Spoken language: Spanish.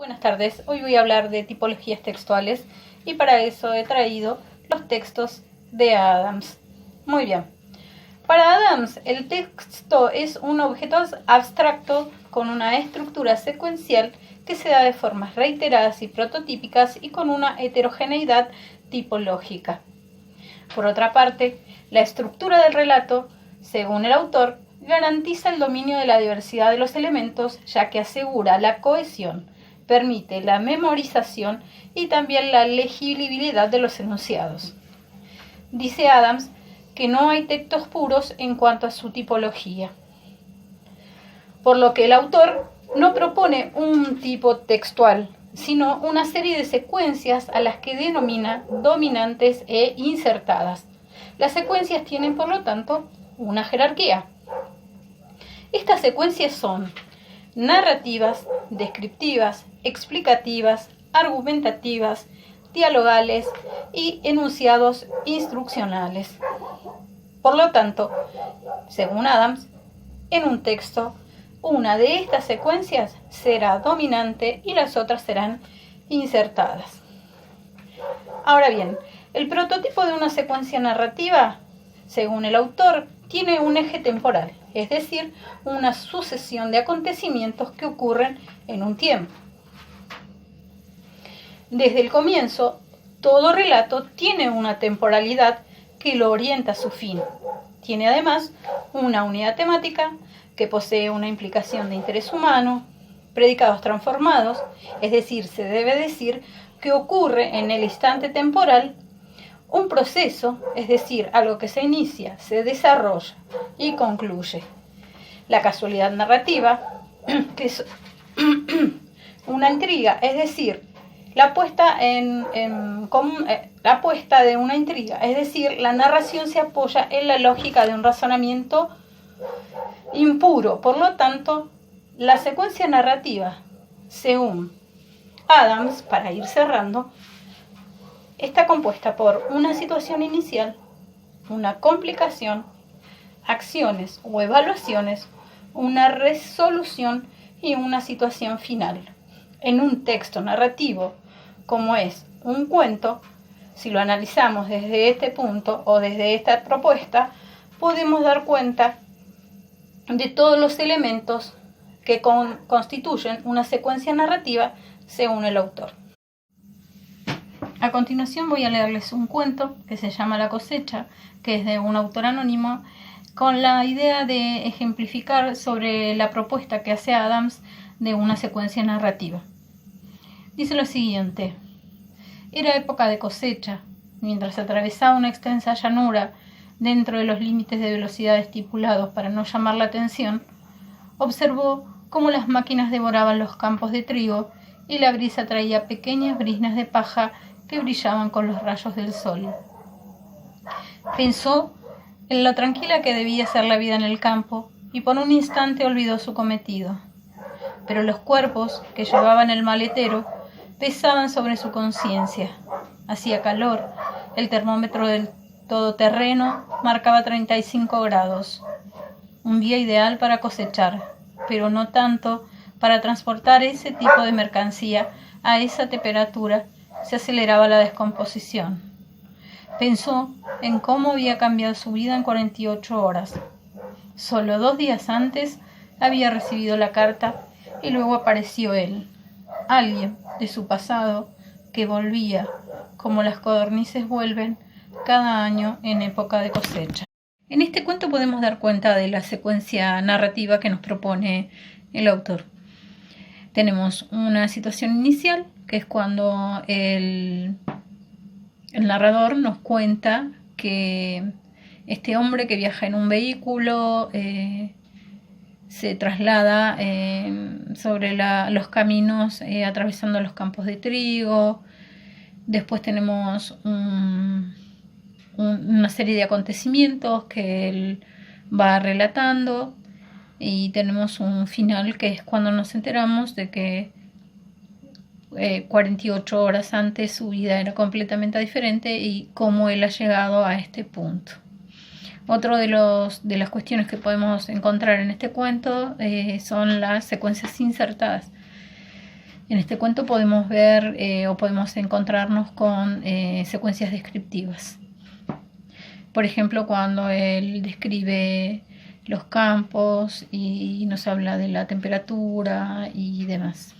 Buenas tardes, hoy voy a hablar de tipologías textuales y para eso he traído los textos de Adams. Muy bien, para Adams el texto es un objeto abstracto con una estructura secuencial que se da de formas reiteradas y prototípicas y con una heterogeneidad tipológica. Por otra parte, la estructura del relato, según el autor, garantiza el dominio de la diversidad de los elementos, ya que asegura la cohesión, permite la memorización y también la legibilidad de los enunciados. Dice Adams que no hay textos puros en cuanto a su tipología, por lo que el autor no propone un tipo textual, sino una serie de secuencias a las que denomina dominantes e insertadas. Las secuencias tienen, por lo tanto, una jerarquía. Estas secuencias son narrativas, descriptivas, explicativas, argumentativas, dialogales y enunciados instruccionales. Por lo tanto, según Adams, en un texto, una de estas secuencias será dominante y las otras serán insertadas. Ahora bien, el prototipo de una secuencia narrativa, según el autor, tiene un eje temporal, es decir, una sucesión de acontecimientos que ocurren en un tiempo. Desde el comienzo, todo relato tiene una temporalidad que lo orienta a su fin. Tiene además una unidad temática que posee una implicación de interés humano, predicados transformados, es decir, se debe decir que ocurre en el instante temporal un proceso, es decir, algo que se inicia, se desarrolla y concluye. La casualidad narrativa, que es una intriga, es decir, la puesta de una intriga, es decir, la narración se apoya en la lógica de un razonamiento impuro. Por lo tanto, la secuencia narrativa, según Adams, para ir cerrando, está compuesta por una situación inicial, una complicación, acciones o evaluaciones, una resolución y una situación final. En un texto narrativo, como es un cuento, si lo analizamos desde este punto o desde esta propuesta, podemos dar cuenta de todos los elementos que constituyen una secuencia narrativa según el autor. A continuación voy a leerles un cuento que se llama La cosecha, que es de un autor anónimo, con la idea de ejemplificar sobre la propuesta que hace Adams de una secuencia narrativa. Dice lo siguiente: era época de cosecha. Mientras atravesaba una extensa llanura dentro de los límites de velocidad estipulados para no llamar la atención, observó cómo las máquinas devoraban los campos de trigo y la brisa traía pequeñas briznas de paja que brillaban con los rayos del sol. Pensó en lo tranquila que debía ser la vida en el campo y por un instante olvidó su cometido. Pero los cuerpos que llevaban el maletero pesaban sobre su conciencia. Hacía calor, el termómetro del todoterreno marcaba 35 grados. Un día ideal para cosechar, pero no tanto para transportar ese tipo de mercancía a esa temperatura. Se aceleraba la descomposición. Pensó en cómo había cambiado su vida en 48 horas. Solo 2 días antes había recibido la carta y luego apareció él, alguien de su pasado que volvía, como las codornices vuelven cada año en época de cosecha. En este cuento podemos dar cuenta de la secuencia narrativa que nos propone el autor. Tenemos una situación inicial, que es cuando el narrador nos cuenta que este hombre que viaja en un vehículo se traslada sobre los caminos atravesando los campos de trigo. Después tenemos una serie de acontecimientos que él va relatando y tenemos un final que es cuando nos enteramos de que 48 horas antes su vida era completamente diferente y cómo él ha llegado a este punto. Otro de las cuestiones que podemos encontrar en este cuento son las secuencias insertadas. En este cuento podemos ver o podemos encontrarnos con secuencias descriptivas. Por ejemplo, cuando él describe los campos y nos habla de la temperatura y demás.